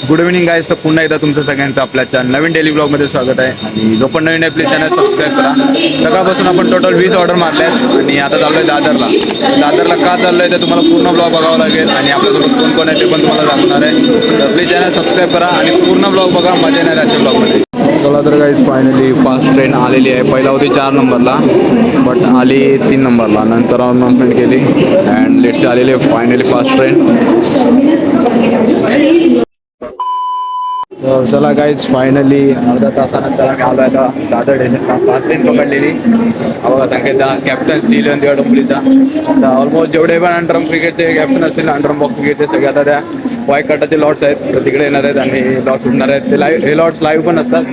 Good evening guys. तर पुन्हा एकदा तुमचं सगळ्यांचं आपल्या नवीन डेली ब्लॉगमध्ये स्वागत आहे. आणि जो पण नवीन आपले चॅनल सबस्क्राईब करा. सकाळपासून आपण टोटल 20 ऑर्डर मारले आहेत आणि आता चाललो आहे दादरला का चाललो आहे ते तुम्हाला पूर्ण ब्लॉग बघावं लागेल आणि आपल्यासोबत कोण कोण आहे ते पण तुम्हाला दाखवणार आहे. तर प्लीज चॅनल सबस्क्राईब करा आणि पूर्ण ब्लॉग बघा, मजा येणार आजच्या ब्लॉगमध्ये. चला तर गाईज, फायनली फास्ट ट्रेन आलेली आहे. पहिला होती 4 नंबरला बट आली 3 नंबरला, नंतर अनाउन्समेंट केली अँड लेट्स आलेली आहे फायनली फास्ट ट्रेन. तर चला गाईज, फायनली अर्धा तासानंतर आम्ही आलो आता दादर स्टेशनला. फास्ट ट्रेन पकडलेली. बघा संकेत कॅप्टन सीलन दिवा डोंबलीचा. आता ऑलमोस्ट जेवढे पण अंडरम क्रिकेटचे कॅप्टन असतील, अंडरम बॉक्स क्रिकेटचे सगळे आता त्या वाय कटाचे लॉट्स आहेत तर तिकडे येणार आहेत आणि लॉट्स उठणार आहेत. ते लाईव्ह, हे लॉट्स लाईव्ह पण असतात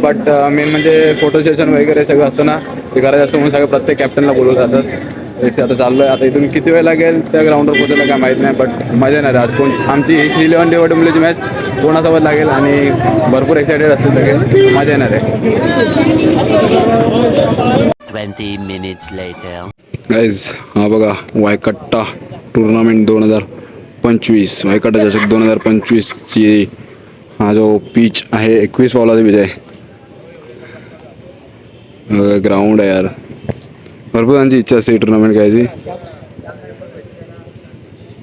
बट मेन म्हणजे फोटो सेशन वगैरे सगळं असतं ना, ते करायचं असं म्हणून सगळं प्रत्येक कॅप्टनला बोलवत जातात. आता चाललो आहे. आता इथून किती वेळ लागेल त्या ग्राउंडवर पोहोचायला काय माहीत नाही बट मजा येणार आहे. आज कोण आमची श्री11 दिवा डोंबलीची मॅच कोणासोबत लागेल आणि भरपूर एक्सायटेड असतील सगळे, मजा येणार आहे. 20 minutes later. गाईज हा बघा वायकट्टा टुर्नामेंट 2025, वायकट्टा चषक 2025ची हा जो पिच आहे 21 पावलाचा पिच आहे. ग्राउंड आहे यार, भरपूर त्यांची इच्छा असते टुर्नामेंट खेळायची.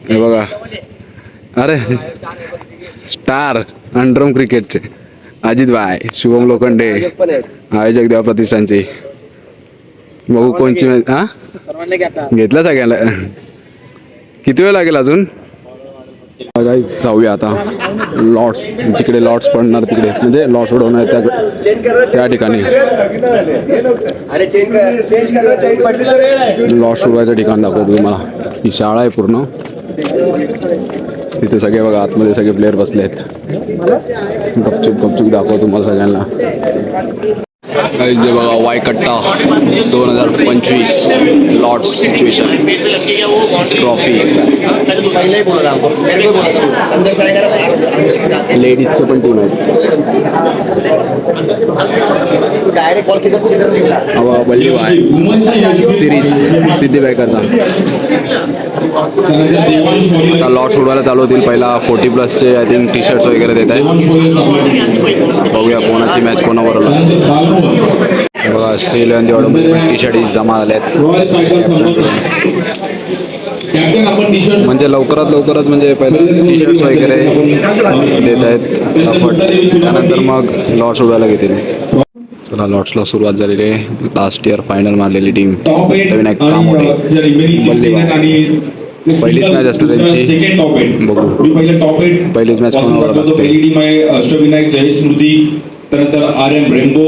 हे बघा, अरे स्टार अंडरम क्रिकेटचे अजित भाई, शुभम लोखंडे, आयोजक देवा प्रतिष्ठानचे. बघू कोणची मॅच. हा घेतला सगळ्याला. किती वेळ लागेल अजून? जाऊया आता लॉट्स, तिकडे लॉट्स पडणार, तिकडे म्हणजे लॉट्स उडवणार त्या ठिकाणी. लॉट्स उडवायचं ठिकाण दाखवतो तुम्हाला. ही शाळा आहे पूर्ण. तिथे सगळे बघा आतमध्ये सगळे प्लेयर बसले आहेत. गपचूप दाखवतो तुम्हाला सगळ्यांना. जे बघा वायकट्टा 2025 लॉर्ड्स सिच्युएशन ट्रॉफी. लेडीजचं पण टीम आहेत. सिरीज सिद्धिबाईकरचा. आता लॉट्स उडवायला चालू होतील. पहिला 40+ आय थिंक टी शर्ट्स वगैरे देत आहेत. बघूया कोणाची मॅच कोणाबरोबर. बघा श्रीलन दिवा टी शर्ट जमा झाले आहेत. म्हणजे लवकरात म्हणजे पहिला टी शर्ट्स वगैरे देत आहेत. त्यानंतर मग लॉट्स उडवायला घेतील. चला लॉट्सला सुरुवात झालेली आहे. लास्ट इयर फायनल मारलेली टीम सत्यविनायक कामोडे. पहिलीच मॅच असते त्यांची. बघू पहिलीच मॅच कोणावर लागते. अष्टविनायक जय स्मृती, त्यानंतर RM rainbow,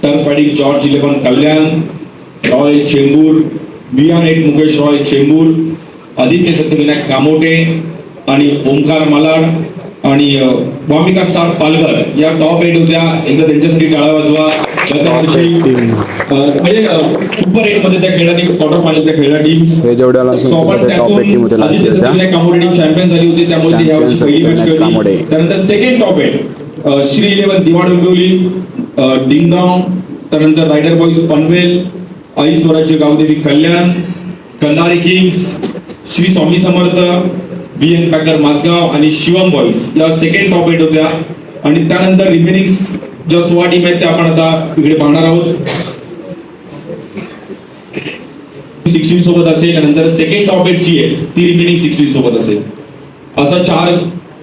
turf fighting George 11 कल्याण, रॉयल चेंबूर, VR8 मुकेश रॉय चेंबूर, आदित्य सत्यविनायक कामोटे आणि ओमकार मालाड आणि वामिका स्टार पालघर या टॉप 8 होत्या. एकदा त्यांच्यासाठी टाळा वाजवा. गत वर्षी म्हणजे सुपर 8 मध्ये त्या खेळाडी क्वार्टर फायनल खेळल्या टीम्स हे जेवढ्या टॉप 8 टीम होत्या. आदित्य सत्यविनायक कामोटे टीम चॅम्पियन झाली होती, त्यामुळे ती यावर्षी पहिली मॅच खेळली. त्यानंतर सेकंड टॉप 8 श्री11 दिवा डोंबिवली, डिंगडॉंग, त्यानंतर रायडर बॉईज पनवेल, आई स्वराज्य गावदेवी कल्याण, Kandhari Kings, Shri Swami Samarth, BN Packer मासगाव आणि शिवम बॉईज या सेकंड टॉप 8 होत्या. आणि त्यानंतर रिमेनिंग ज्या 16 टीम आहेत त्या आपण आता इकडे पाहणार आहोत. 16 सोबत असेल. त्यानंतर सेकंड टॉप 8 जी आहे ती रिमेनिंग 16 सोबत असेल. असा 4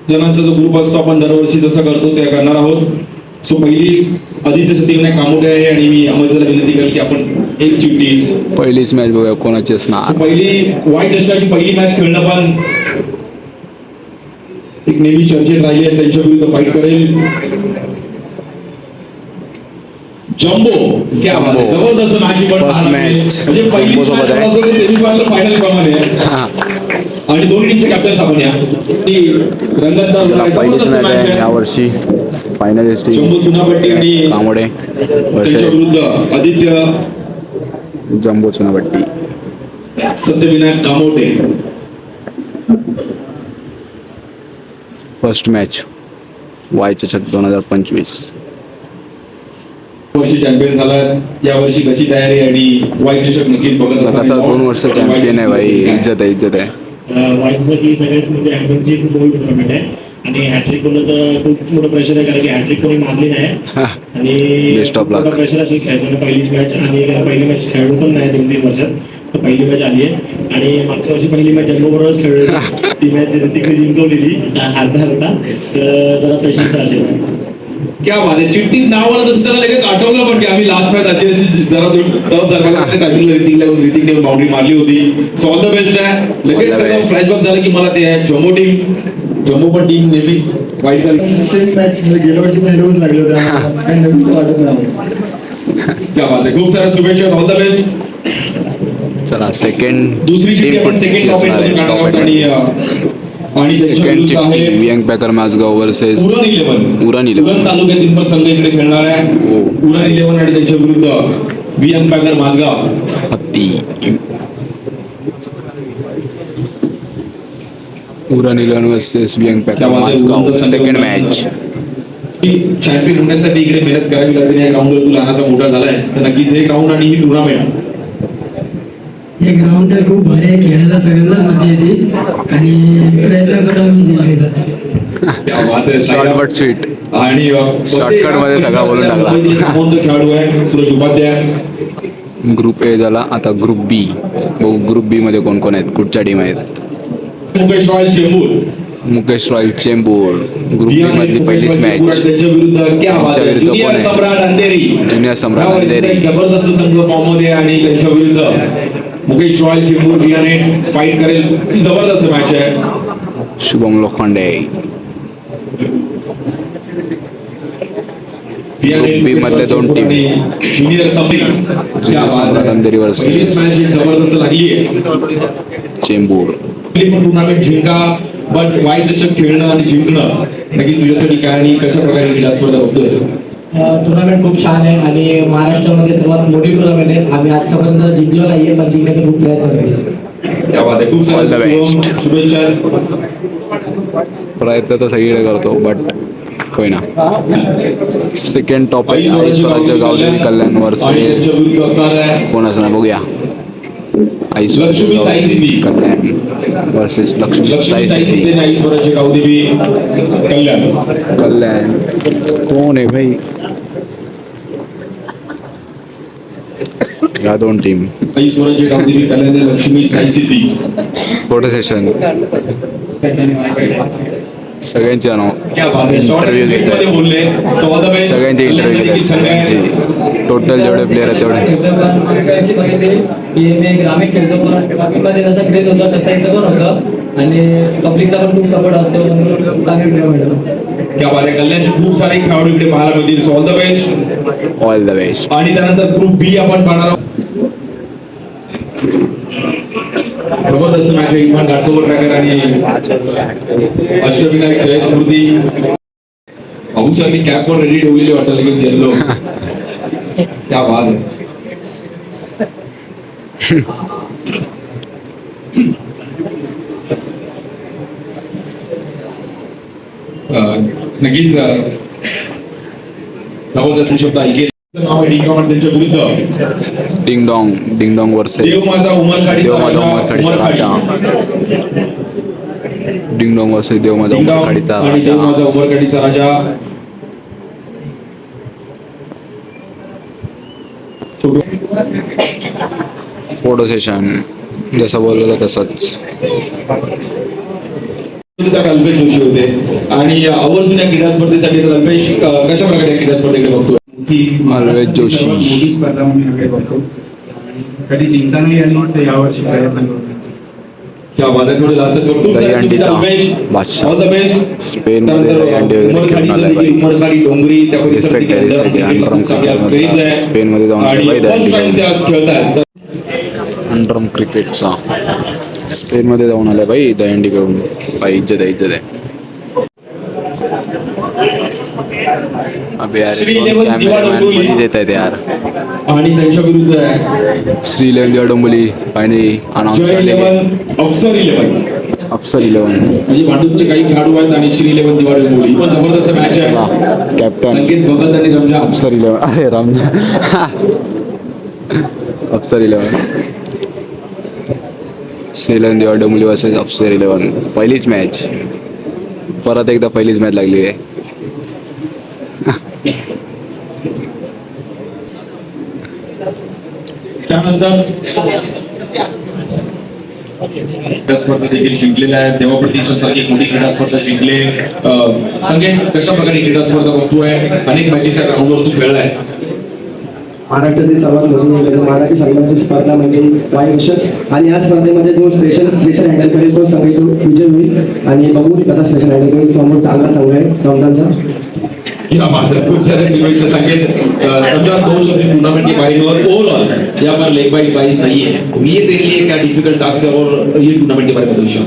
जणांचा जो ग्रुप असतो आपण दरवर्षी जसं करतो त्या करणार आहोत. सो पहिली आदित्य सत्यविनायक कामोटे आहे आणि मी अमोलला विनंती करेल की आपण एक चिठ्ठी पहिलीच मॅच बघूया कोणाची असणार. पहिली वाय चषकाची पहिली मॅच खेळणं पण एक नेहमी चर्चेत राहिली आहे. त्यांच्या विरुद्ध फाईट करेल जम्बो. क्या बात आहे, जबरदस्त मॅच म्हणजे पहिली सेमीफायनल फायनल प्रमाणे आणि दोन्ही टीमचे कॅप्टन्स आपण या रंगतदार यावर्षी फायनलिस्ट जम्बो चुनाभट्टी आणि कामोडे त्यांच्या विरुद्ध Aditya jumbo Chunabhatti Satyavinayak Kamothe. First match Y चषक 2025. वर्षी चॅम्पियन झाला. या वर्षी कशी तयारी आणि वाय चषक नक्कीच बघत असाल. 2 वर्ष चॅम्पियन आहे भाई. इज्जत आहे. वाईससाठी सगळ्यात म्हणजे अँगलची खूप मोठी टुर्नामेंट आहे आणि आणि हॅट्रिक बोललं तर खूप मोठं प्रेशर आहे, कारण की हॅट्रिक कोणी मारली नाही आणि Best of luck. मोठा प्रेशर असेल खेळताना पहिलीच मॅच, आणि पहिली मॅच खेळलो पण नाही 2-3 वर्षात, तर पहिली मॅच आली आहे. आणि मागच्या वर्षी पहिली मॅच जन्मबरोबरच खेळली, ती मॅच ऋतिकने जिंकवलेली अर्धा, तर जरा प्रेशर तर असेल. क्या बात आहे. चिठ्ठीत नाव आलं तसं त्याला लगेच आठवलं पण की आम्ही लास्ट मॅच अशी जरा टफ झाला, ऋतिकने बाउंड्री मारली होती. सो ऑल द बेस्ट आहे. लगेच त्याला फ्लॅशबॅक झालं की मला ते आहे जम्बो पण टीम नेहमीच वाईट झाली. गेल्या वर्षी पण रोज लागले होते आम्हाला. काही नवीन वाटत नाही. क्या बात आहे. खूप साऱ्या शुभेच्छा. All the best. चला सेकंड दुसरी चिठ्ठी आपण सेकंड टॉपिक मध्ये काढणार आहोत आणि त्यांच्या सेकंड विरुद्ध चिठ्ठी आहे वियंग पॅकर माजगाव वर्सेस उरण 11 तालुक्यातील पण संघ इकडे खेळणार आहे. उरण 11 आणि त्यांच्या विरुद्ध वियंग पॅकर माजगाव. हत्ती. उरण 11 वर्सेस वियंग packer Mazgaon second match. Champion होण्यासाठी इकडे मेहनत करावी लागते. या ग्राउंडवर तू लहानाचा मोठा झालायस, तर नक्कीच हे ग्राउंड आणि ही टुर्नामेंट, हे ग्राउंड तर खूप भारी आहे, खेळायला सगळ्यांना मजा येते आणि प्रयत्न करा मी जिंकायचा. Short but sweet. आणि Shortcut मध्ये सगळा बोलून टाकला. नामवंत खेळाडू आहे सुरेश उपाध्याय. ग्रुप ए झाला, आता ग्रुप बी बघू. ग्रुप बी मध्ये कोण कोण आहेत, कुठच्या टीम आहेत. Mukesh royal Chembur, Mukesh royal Chembur group B मधली पहिलीच मॅच. त्यांच्या विरुद्ध क्या बात आहे. विरुद्ध जुनियर कोण आहे? सम्राट अंधेरी. जुनियर सम्राट या वर्षीचा अंधेरी. एक जबरदस्त संघ फॉर्म मध्ये आहे आणि त्यांच्या विरुद्ध मुकेश रॉयल चेंबूर बियाणे फाईट करेल. ही जबरदस्त मॅच आहे. शुभम लोखंडे. बियाणे बी मधले दोन टीम. ज्युनियर सम्राट अंधेरी पहिलीच वर्सेस मॅच जबरदस्त लागली आहे. चेंबूर. टुर्नामेंट जिंका, बट वाईट चषक खेळणं आणि जिंकणं नक्कीच तुझ्यासाठी काय आणि कशा प्रकारे ही स्पर्धा बघतोयस. टुर्नामेंट खूप छान आहे आणि महाराष्ट्रामध्ये सर्वात मोठी टुर्नामेंट आहे. आम्ही आतापर्यंत जिंकलो नाहीये, पण जिंकायचा खूप प्रयत्न केला. त्या वादे खूप All the सारे best. शुभेच्छा. प्रयत्न तर सगळीकडे करतो, बट कोई ना. सेकंड टॉपिक आई स्वराज्य गावदेवी कल्याण आणि वर्सेस त्यांच्या विरुद्ध असणार आहे कोण असणार बघूया. आई लक्ष्मी साई सिद्धी. कल्याण वर्सेस लक्ष्मी लक्ष्मी साई साई सिद्धी. सिद्धे ईश्वराचे गावदेवी कल्याण. कल्याण कोण आहे भाई. या दोन टीम. ईश्वराचे गावदेवी कल्याण आणि लक्ष्मी साई सिद्धी. फोटो सेशन सगळ्यांचे नाव क्या बात आहे. शॉर्ट इंटरव्ह्यू स्पीड मध्ये घेत बोलले. So all the best. सगळ्यांचे इंटरव्ह्यू घेत सगळ्यांचे. टोटल जेवढे प्लेअर आहेत तेवढे. मी ग्रामीण खेळतो, पण ग्रामीणमध्ये जसा क्रेज होता तसा इथं पण होतं आणि पब्लिकचा पण खूप सपोर्ट असतो, म्हणून चांगली टुर्नामेंट. क्या बात आहे. कल्याणचे खूप सारे खेळाडू इकडे पाहायला मिळतील. So all the best. All the best. आणि त्यानंतर ग्रुप बी आपण पाहणार आहोत. जबरदस्त मॅच आहे. इमान घाटकोपर ट्रॅकर आणि अष्टविनायक जयस्मृती. अभूसांनी कॅप पण रेडी ठेवलेली वाटतं लगेच येल्लो. क्या बात आहे. नक्कीच जबरदस्त शब्द ऐकेल. नाव आहे डिंगामण त्यांच्या विरुद्ध डिंग डॉंग वर्सेस देव माझा उमरखाडीचा देव माझा राजा, उमरखाडीचा राजा. डिंग डॉंग वर्सेस देव माझा उमरखाडीचा आणि देव राजा. माझा उमरखाडीचा राजा. फोटो सेशन जसं बोललं तसंच. अल्पेश जोशी होते आणि आवर्जून या क्रीडा स्पर्धेसाठी तर अल्पेश कशा प्रकारे या क्रीडा स्पर्धेकडे बघतो. अल्पेश जोशी. सर्वात मोठी स्पर्धा म्हणून आम्ही बघतो. कधी चिंता नाही आली तर यावर्षी प्रयत्न करू. क्या बात आहे. थोडे जास्त खूप सारे दहीहंडीचा शुभेच्छा अल्पेश. बादशाह. All the best. स्पेनमध्ये दहीहंडी वगैरे खेळून आलाय बाई. उमरखाडी डोंगरी त्या परिसरात Respect आहे, respect आहे. अंडरआर्म क्रिकेटमधला स्पेनमध्ये जाऊन आणि बाई फर्स्ट टाइम दहीहंडी ते आज खेळतात. अंडरआर्म क्रिकेटचा स्पेनमध्ये जाऊन आलाय बाई दहीहंडी खेळून. बाई इज्जत आहे. अबे यार कॅमेरामॅन येत आहेत यार. आणि त्यांच्या विरुद्ध आहे श्रीलेवन दिवा डोंबोली फायनली अनाऊन्स जय झालेले. 11 अफसर 11 अफसर 11 म्हणजे भांडूपचे काही खेळाडू आहेत आणि श्री 11 दिवाळी मुली पण जबरदस्त मॅच आहे. कॅप्टन संकेत भगत आणि रमजान. अफसर 11. अरे रमजान. अफसर 11 श्रीलेवन दिवा डोंबोली वर्सेस अफसर 11 पहिलीच मॅच. परत एकदा पहिलीच मॅच लागली आहे. त्यानंतर क्रीडा स्पर्धा देखील जिंकलेल्या आहेत. देवा प्रतिष्ठानसारखी मोठी क्रीडा स्पर्धा जिंकले. संकेत, कशा प्रकारे क्रीडा स्पर्धा बघतोय? अनेक मॅचेस या ग्राउंडवर तू खेळलायस. महाराष्ट्रातील सर्वात मोठी मराठी संघाची स्पर्धा म्हणजे वायुषक आणि या स्पर्धेमध्ये जो प्रेशर हँडल करेल तो संघ तो विजय होईल आणि बघू कसा प्रेशर हँडल करेल. समोर चांगला संघ आहे रमजानचा. या भारत खूप सारे शुभेच्छा संकेत. समझा 2 शब्द टूर्नामेंट के बारे में और ओवरऑल यहाँ पर लेग बाई बाइज नहीं है, ये तेरे लिए क्या डिफिकल्ट टास्क है और ये टूर्नामेंट के बारे में दूसरा?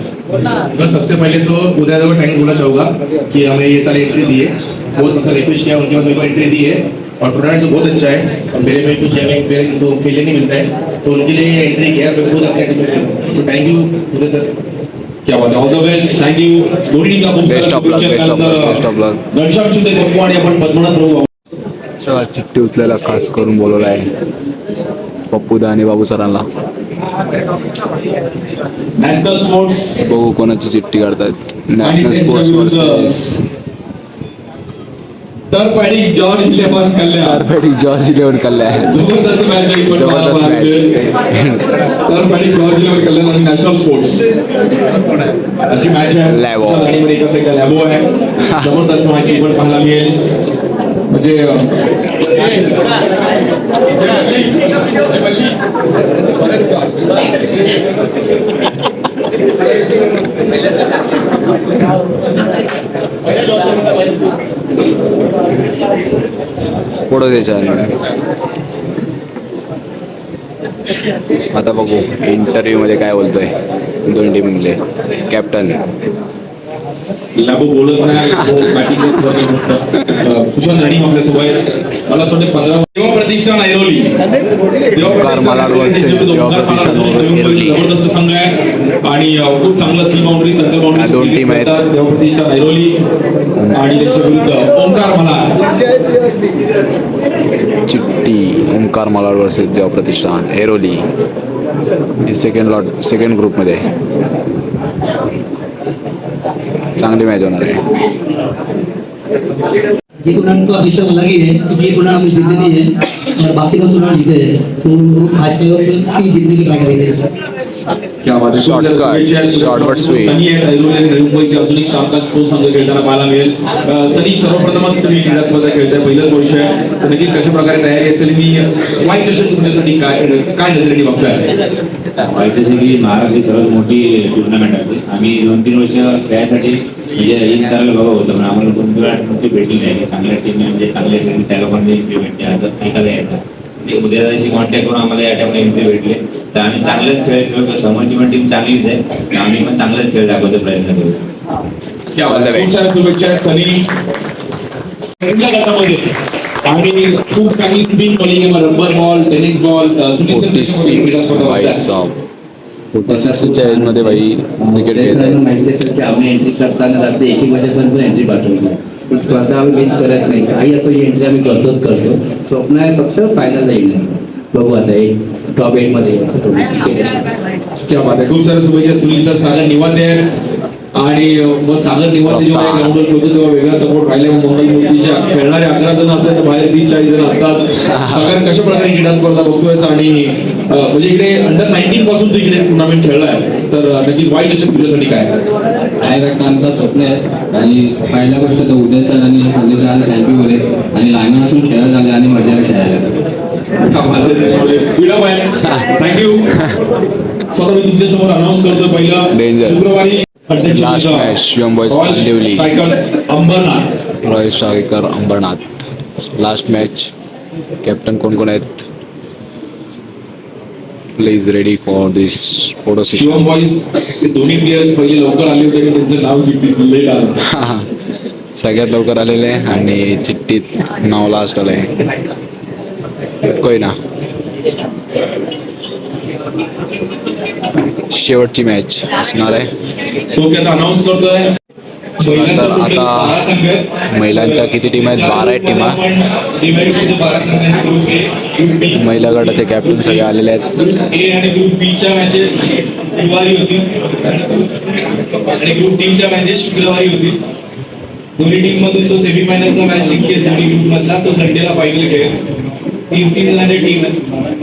सर सबसे पहले तो उदय को थैंक बोलना चाहूँगा कि हमें ये सारी एंट्री दी है. बहुत मतलब रिक्वेस्ट किया उनके बाद मेरे को एंट्री दी है और टूर्नामेंट तो बहुत अच्छा है. और मेरे में कुछ मेरे को खेलने नहीं मिलता है तो उनके लिए एंट्री किया. मैं खुद अपने टीम में तो थैंक यू उदय सर. क्या बात आहे. All the best. थँक्यू. दोन्ही टीमला खूप Best of luck, best of luck, best of luck. Ghanshyam Shinde Pappu आणि आपण पद्मनाथ प्रभू चला, चिठ्ठी उचलायला खास करून बोलवलं आहे पप्पूदा आणि बाबू सरांना. नॅशनल स्पोर्ट्स बघू कोणाची चिठ्ठी काढतात. National sports versus turf fighting George 11 कल्याण. कार्पेटिक जॉर्ज 11 कल्याण. जबरदस्त मॅच आहे. जबरदस्त टर्फ फायटिंग जॉर्ज 11 कल्याण आणि नॅशनल स्पोर्ट्स अशी मॅच आहे. लॅबो. गाडीमध्ये एका साईडला लॅबो आहे. जबरदस्त मॅच पण पाहायला मिळेल. म्हणजे पुढं द्यायचं. आता बघू इंटरव्ह्यू मध्ये काय बोलतोय दोन टीममधले कॅप्टन. लॅबो बोलत नाही. सुशांत राणी आपल्यासोबत आहेत. मला असं वाटतं 15 देवा प्रतिष्ठान ऐरोली. जबरदस्त संघ आहे आणि खूप चांगला सी बाउंड्री सर्कल बाउंड्री दोन टीम आहेत. देवा प्रतिष्ठान ऐरोली आणि त्यांच्या विरुद्ध ओंकार मला चिट्टी ओंकार मलाड वर्सेस देव प्रतिष्ठान एरोली. सेकंड ग्रुपमध्ये चांगली मॅच होणार आहे. ये टूर्नामेंट को अपेक्षा अलग ही है क्योंकि ये टूर्नामेंट हमें जीतने नहीं है और बाकी लोग टूर्नामेंट जीते हैं तो आज से की जीतने की ट्राई करेंगे सर. क्या बात आहे. Short but sweet. सनी आहे ऐरोली आणि नवी मुंबईचे अजून एक स्टारकास्ट तो संघ खेळताना पाहायला मिळेल. सनी, सर्वप्रथमच तुम्ही क्रीडा स्पर्धा खेळताय, पहिलंच वर्ष आहे तर नक्कीच कशा प्रकारे तयारी असेल. मी वाईट चषक तुमच्यासाठी काय नजरेने बघताय? वाईट चषक ही महाराष्ट्राची सर्वात मोठी टुर्नामेंट असते. आम्ही 2-3 वर्ष खेळासाठी म्हणजे इन करायला बघा होतं पण आम्हाला कोणत्या भेटली नाही. चांगल्या टीमने म्हणजे चांगल्या टीम त्या लोकांनी एंट्री भेटली असं ऐकायला यायचं. उद्याशी कॉन्टॅक्ट करून आम्हाला या टाइमला एंट्री भेटले तर आम्ही चांगलाच खेळ खेळतो. समोरची पण टीम चांगलीच आहे तर आम्ही पण चांगलाच खेळ दाखवायचा प्रयत्न करू. क्या बात आहे. खूप साऱ्या शुभेच्छा आहेत सनी. पहिल्या गटामध्ये आणि खूप चांगली स्पिन बॉलिंग आहे. रबर बॉल, टेनिस बॉल, 46च्या एजमध्ये भाई क्रिकेट खेळत आहे. माहिती असेल की आम्ही एंट्री करताना रात्री 1 वाजेपर्यंत एंट्री पाठवली. पण स्पर्धा आम्ही मिस करत नाही. काही असो ही एंट्री आम्ही करतो. स्वप्न आहे फक्त फायनलला येण्याचं. बघू आता टॉप 8 मध्ये क्या बात आहे. खूप साऱ्या शुभेच्छा. सुनील सर सागर निवाते आहेत आणि मग सागर निवाते जेव्हा ग्राउंडवर खेळतो तेव्हा वेगळा सपोर्ट राहिला. मुंबई मूर्तीच्या खेळणारे 11 जण असतात तर बाहेर 30-40 जण असतात. सागर, कशा प्रकारे क्रीडा स्पर्धा बघतोयस आणि म्हणजे इकडे अंडर 19 पासून तू इकडे टुर्नामेंट खेळलाय तर नक्कीच वाईट चषक तुझ्यासाठी काय आमचा स्वप्न आहे आणि पहिल्या गोष्ट तर उदय सर आणि संजय सरांना थँक्यू बोले आणि लहानापासून खेळत झाले आणि मजा खेळायला. स्पीड अप आहे. थँक्यू. स्वतः मी तुमच्या समोर अनाऊन्स करतोय पहिला शुक्रवारी last match Shivam boys Kandivali Ambernath. Royal striker Ambernath. Last match. Captain कोण कोण आहेत? Please ready for this photo session. Shivam boys दोन्ही प्लेयर्स पहिले लवकर आले होते आणि त्यांचं नाव चिठ्ठीत लेट आलं. सगळ्यात लवकर आलेले आणि चिठ्ठीत नाव लास्ट आलंय. कोई ना. शेवटची मॅच असणार आहे. सो आता अनाऊन्स करतोय. तर आता महिलांच्या किती टीम आहेत? 12 आहेत टीमा. महिला गटाचे कॅप्टन सगळे आलेले आहेत. ए आणि ग्रुप बी च्या मॅचेस गुरुवारी होतील आणि ग्रुप डी च्या मॅचेस शुक्रवारी होतील. दोन्ही टीम मधून तो सेमीफायनलचा मॅच जिंकेल दोन्ही ग्रुप मधला, तो संडेला फायनल खेळेल. 3-3 जणांची टीम.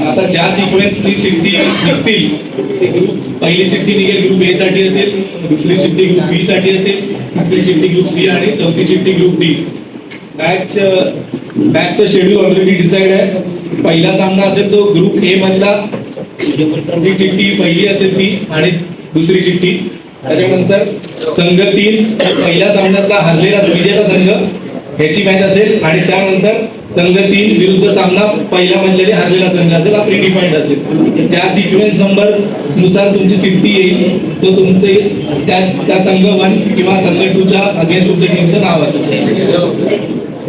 आता ज्या सिक्वेन्सनी चिठ्ठी निघतील, पहिली चिठ्ठी निघेल ग्रुप ए साठी असेल, दुसरी चिठ्ठी ग्रुप बी साठी असेल, तिसरी चिठ्ठी ग्रुप सी आणि चौथी चिठ्ठी ग्रुप डी. मॅचचं शेड्यूल ऑलरेडी डिसाइड आहे. पहिला सामना असेल तो ग्रुप ए मधला, चिठ्ठी पहिली असेल ती आणि दुसरी चिठ्ठी. त्याच्यानंतर संघ 3 पहिल्या सामन्यातला हरलेला विजेता संघ ह्याची मॅच असेल आणि त्यानंतर संघ 3 विरुद्ध सामना पहिल्या मधलेले हरलेला संघ असेल, हा प्रीडिफाईंड असेल. ज्या सिक्वेन्स नंबर नुसार तुमची चिठ्ठी येईल तो तुमचे त्या संघ 1 किंवा संघ 2च्या अगेन्स्ट तुमच्या टीमचं नाव असेल.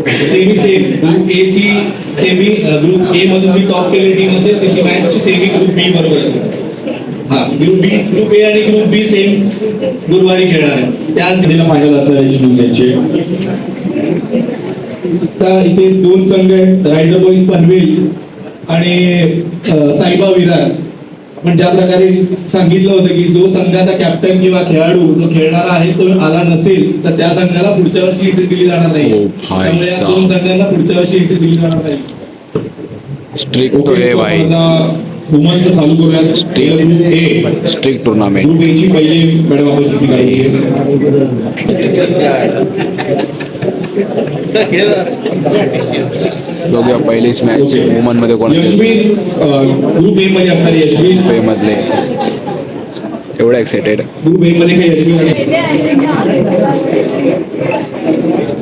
सेमी सेम ग्रुप ए ची सेमी ग्रुप ए मधून जी टॉप केलेली टीम असेल त्याची मॅच सेमी ग्रुप बी बरोबर असेल. हा ग्रुप ए आणि ग्रुप बी सेम गुरुवारी खेळणार आहे. त्याच दिवशी फायनल असणार आहे त्यांचे. आता इथे 2 संघ आहेत, रायडर बॉईज पनवेल आणि साईबा विरार. पण ज्या प्रकारे सांगितलं होतं की जो संघाचा कॅप्टन किंवा खेळाडू जो खेळणारा आहे तो आला नसेल तर त्या संघाला पुढच्या वर्षी एंट्री दिली जाणार नाही. त्यामुळे या 2 संघांना पुढच्या वर्षी एंट्री दिली जाणार नाही. स्ट्रिक्ट है भाई, वुमनचं चालू करूया. Group A strict tournament. Group A ची पहिली मॅडम आपण चिठ्ठी काढायची. बघूया पहिलीच मॅच वुमन मध्ये कोण यशवीन ग्रुप ए मध्ये असणार आहे. यशवीन पे मधले एवढं एक्साइटेड. ग्रुप ए मध्ये काही यशवीन आणि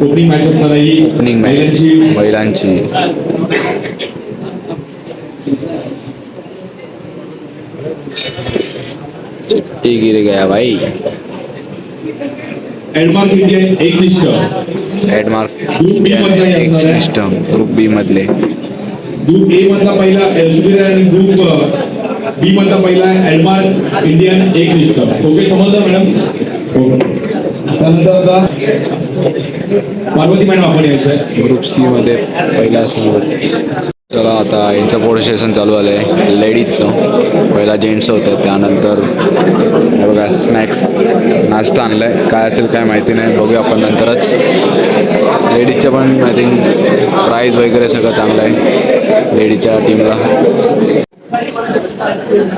ओपनिंग मॅच असणार आहे. ओपनिंग मॅच महिलांची. चिट्टी गिर गया भाई. एडमार्क इंडिया एकनिष्ठ. एडमार्क ग्रुप बी मधला एक सिस्टम. ग्रुप बी मधले ग्रुप ए मधला पहिला यशवीन आणि ग्रुप बी मधला पहिला एडमार्क इंडियन एकनिष्ठ. ओके, समजलं मॅडम? ओके. त्यानंतर आता पार्वती मॅडम आपण यायचं आहे. ग्रुप सी मध्ये पहिला संघ. चला आता यांचं बोर्ड सेशन चालू झालं आहे लेडीजचं. पहिला जेंट्स होतं, त्यानंतर हे बघा स्नॅक्स नाश्ता आणलाय. काय असेल काय माहिती नाही, बघूया आपण नंतरच. लेडीजचं पण आय थिंक प्राईज वगैरे सगळं चांगलं आहे लेडीजच्या टीमला.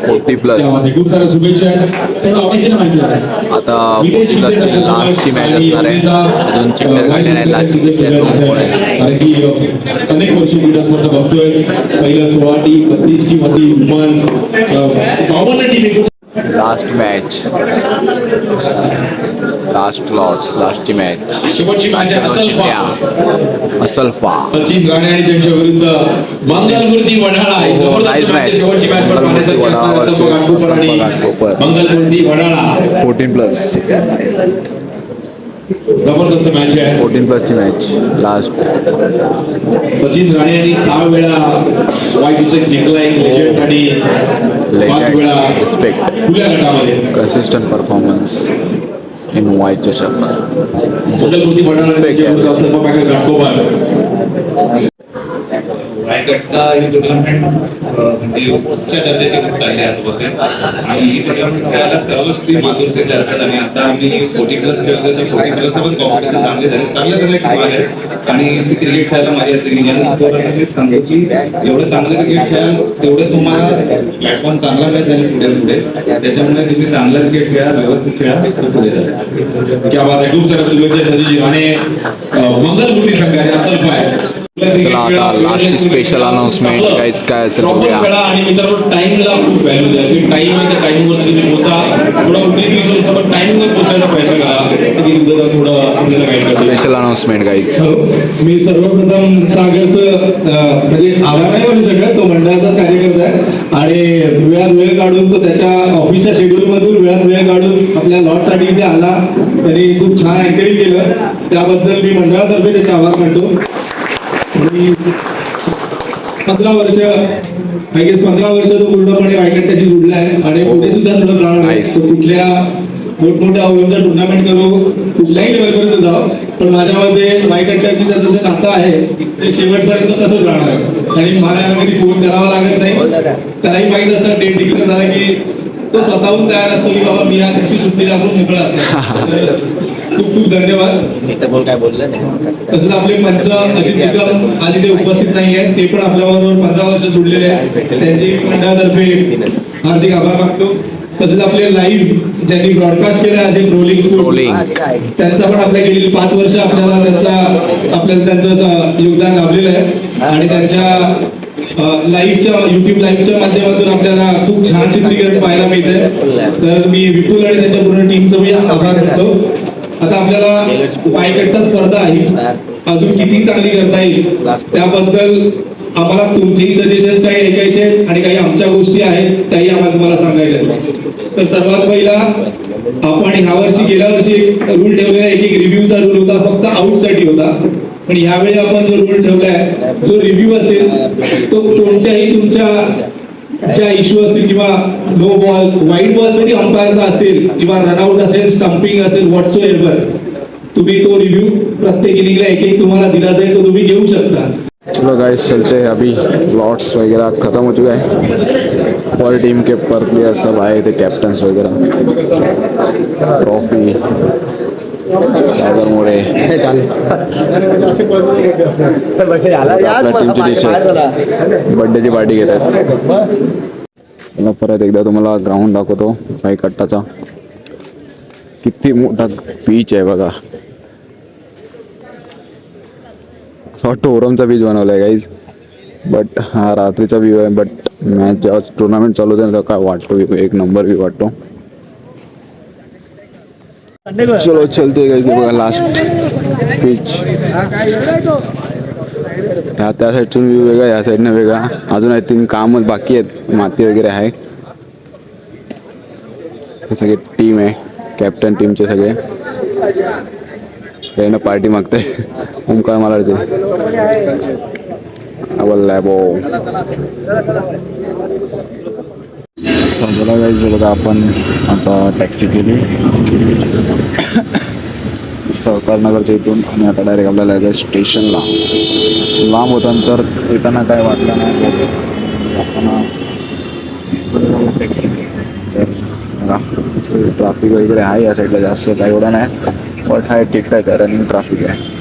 40+. खूप साऱ्या शुभेच्छा. आता लास्टची मॅच असणार आहे. अजून चिठ्ठ्या काढल्या नाही. लास्टची चिठ्ठ्या कारण की अनेक वर्ष क्रीडा स्पर्धा बघतोय. पहिलं 16 टीम, 32 टीम होती women's, 52 team. Last match, last lots, लास्टची मॅच. शेवटची मॅच आहे असलफा. सचिन राणे आणि त्यांच्या विरुद्ध Mangalmurti Wadala. Nice match. Mangalmurti Wadala versus Asalpha Ghatkopar. Mangalmurti Wadala 14+. जबरदस्त मॅच आहे. 14+ ची मॅच लास्ट. सचिन राणे यांनी 6 वेळा वाईट चषक जिंकलाय. लेजंड आणि 5 वेळा रिस्पेक्ट. खुल्या गटामध्ये कन्सिस्टंट परफॉर्मन्स इन वाईट चषक. मंगलमूर्ती वडाळा आणि त्यांच्या विरुद्ध असलफा घाटकोपर. रायगडचा ही टुर्नामेंट म्हणजे उच्च दर्जाची खूप चालली आहे वगैरे आणि ही टुर्नामेंट खेळायला सर्वच टीम मातुरतेने जातात आणि आता आम्ही 40+ खेळतो तर 40+ पण कॉम्पिटिशन चांगले झाले. चांगल्या टीम आहे आणि ती क्रिकेट खेळायला माझ्या येते. सांगतो की एवढं चांगलं क्रिकेट खेळाल तेवढं तुम्हाला प्लॅटफॉर्म चांगला मिळत नाही पुढे. त्याच्यामुळे तुम्ही चांगला क्रिकेट खेळा, व्यवस्थित खेळा, पुढे जाता. क्या बात आहे. खूप साऱ्या शुभेच्छा संजय राणे. मंगलमूर्ती संघाने असलफा आहे. चला आता लास्टची स्पेशल अनाउन्समेंट काहीच काय असेल बघूया. आणि मित्रांनो टाइमला खूप व्हॅल्यू द्या. जे टाइम आहे त्या टाइमवर तुम्ही पोहोचा. थोडा 19-20 पण टाइमवर पोहोचण्याचा प्रयत्न करा. की सुद्धा थोडं आपल्याला गाईड करा. स्पेशल अनाउन्समेंट काहीच. मी सर्वप्रथम सागरचं म्हणजे आभार नाही म्हणू शकत. तो मंडळाचाच कार्यकर्ता आहे आणि वेळात वेळ काढून तो त्याच्या ऑफिसच्या शेड्यूल मधून वेळात वेळ काढून आपल्या लॉटसाठी इथे आला. त्यांनी खूप छान अँकरिंग केलं. त्याबद्दल मी मंडळातर्फे त्याचे आभार मानतो. 15 वर्ष तो पूर्णपणे वायकट्ट्याशी जुडला आहे आणि पुढे सुद्धा जुडत राहणार आहे. कुठल्या मोठमोठ्या अवयवच्या टुर्नामेंट करू, कुठल्याही लेवलपर्यंत जाऊ, पण माझ्यामध्ये वायकट्ट्याशी त्याचं जे नातं आहे ते शेवटपर्यंत तसंच राहणार आहे. आणि मला याला कधी फोन करावा लागत नाही. त्यालाही माहीत असतं डेट डिक्लेअर झाला की तो स्वतःहून तयार असतो की बाबा मी या दिवशी सुट्टी लागून मोकळा असतो. खूप खूप धन्यवाद. काय बोललं नाही. तसंच आपले पंच अजित निकम आज इथे उपस्थित नाही आहेत, ते पण आपल्याबरोबर 15 वर्ष जोडलेले आहेत. त्यांची मंडळातर्फे हार्दिक आभार मागतो. तसेच आपले लाईव्ह ज्यांनी ब्रॉडकास्ट केलं आज रोलिंग स्पोर्ट्स, त्यांचा पण आपल्या गेली 5 वर्ष आपल्याला त्यांचं योगदान लाभलेलं आहे आणि त्यांच्या लाईव्हच्या युट्यूब लाईव्हच्या माध्यमातून आपल्याला खूप छान चित्रीकरण पाहायला मिळतंय. तर मी विपुल आणि त्यांच्या पूर्ण टीमचं मी आभार करतो. आता आपल्याला पायकट्टा स्पर्धा आहे, अजून किती चांगली करता येईल त्याबद्दल आम्हाला तुमचेही सजेशन्स काही ऐकायचे आहेत आणि काही आमच्या गोष्टी आहेत त्याही आम्हाला तुम्हाला सांगायला. तर सर्वात पहिला आपण गेल्या वर्षी एक रूल ठेवलेला आहे, एक रिव्ह्यूचा रूल होता, फक्त आउटसाठी होता. पण यावेळी आपण जो रूल ठेवलाय, जो रिव्ह्यू असेल तो कोणत्याही तुमच्या ज्या इश्यू असतील किंवा नो बॉल वाईट बॉल तरी अंपायरचा असेल किंवा रनआउट असेल, स्टंपिंग असेल, व्हॉट्सो एव्हर, तुम्ही तो रिव्ह्यू प्रत्येक इनिंगला एक तुम्हाला दिला जाईल, तो तुम्ही घेऊ शकता. चलो गाइस चलते हैं. अभी लॉट्स वगैरह ख़त्म हो चुका है. पर टीम के पर प्लेयर सब आए थे, कैप्टन्स वगैरह, ट्रॉफी, सागर मोरे, आपल्या टीमची टी-शर्ट, बर्थडेची पार्टी घेतात. चला परत एकदा तुम्हाला ग्राउंड दाखवतो पायकट्टाचा. किती मोठा बीच आहे बघा. असं वाटतं ओरमचा बीच बनवला आहे गाईज, बट हा रात्रीचा व्ह्यू आहे. बट मॅच जेव्हा टुर्नामेंट चालू होते तेव्हा काय वाटतो, एक नंबर व्ह्यू वाटतो. चलो चलते गाईज. बघा लास्ट बीच, त्या साईडचा व्ह्यू वेगळा, या साईडनं वेगळा. अजून आय थिंक कामच बाकी आहेत, माती वगैरे आहे. हे सगळे टीम आहे, कॅप्टन टीमचे सगळे. त्यानं पार्टी मागते. ओमकार मला चला गाईज, बघा आपण आता टॅक्सी केली सहकार नगरच्या इथून आणि आता डायरेक्ट आपल्याला जायचं स्टेशनला. लांब होता तर येताना काय वाटलं नाही, टॅक्सी. तर बघा ट्रॅफिक वगैरे आहे या साईडला, जास्त काय एवढं नाही, बट हाय ठीकठाक आहे, रनिंग ट्रॅफिक आहे.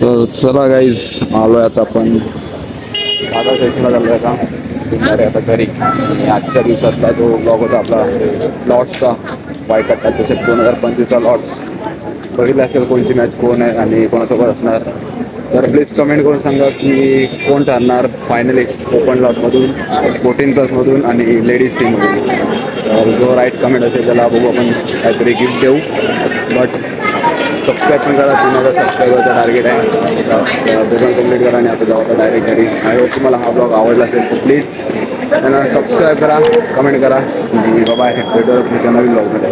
तर चला गाईज, आलोय आता आपण आता स्टेशनला चाललोय का अरे आता घरी. आणि आजच्या दिवसातला जो ब्लॉग होता आपला लॉट्सचा, पायकट्टाचा 2025चा लॉट्स, बघितलं असेल कोणची मॅच कोण आहे आणि कोणासोबत असणार. तर प्लीज कमेंट करून सांगा की कोण ठरणार फायनलिस्ट ओपन लॉटमधून, 14+ आणि लेडीज टीममधून. तर जो राईट कमेंट असेल त्याला बघू आपण काहीतरी गिफ्ट देऊ. बट सबस्क्राईब पण करा, तुम्हाला सबस्क्राईबरचा टार्गेट आहे, बघून कम्प्लीट करा आणि आता जाऊ आता डायरेक्ट घरी. आय होप तुम्हाला हा ब्लॉग आवडला असेल तर प्लीज त्यांना सबस्क्राईब करा, कमेंट करा आणि बाबा भेटूया पुढच्या नवीन ब्लॉगमध्ये.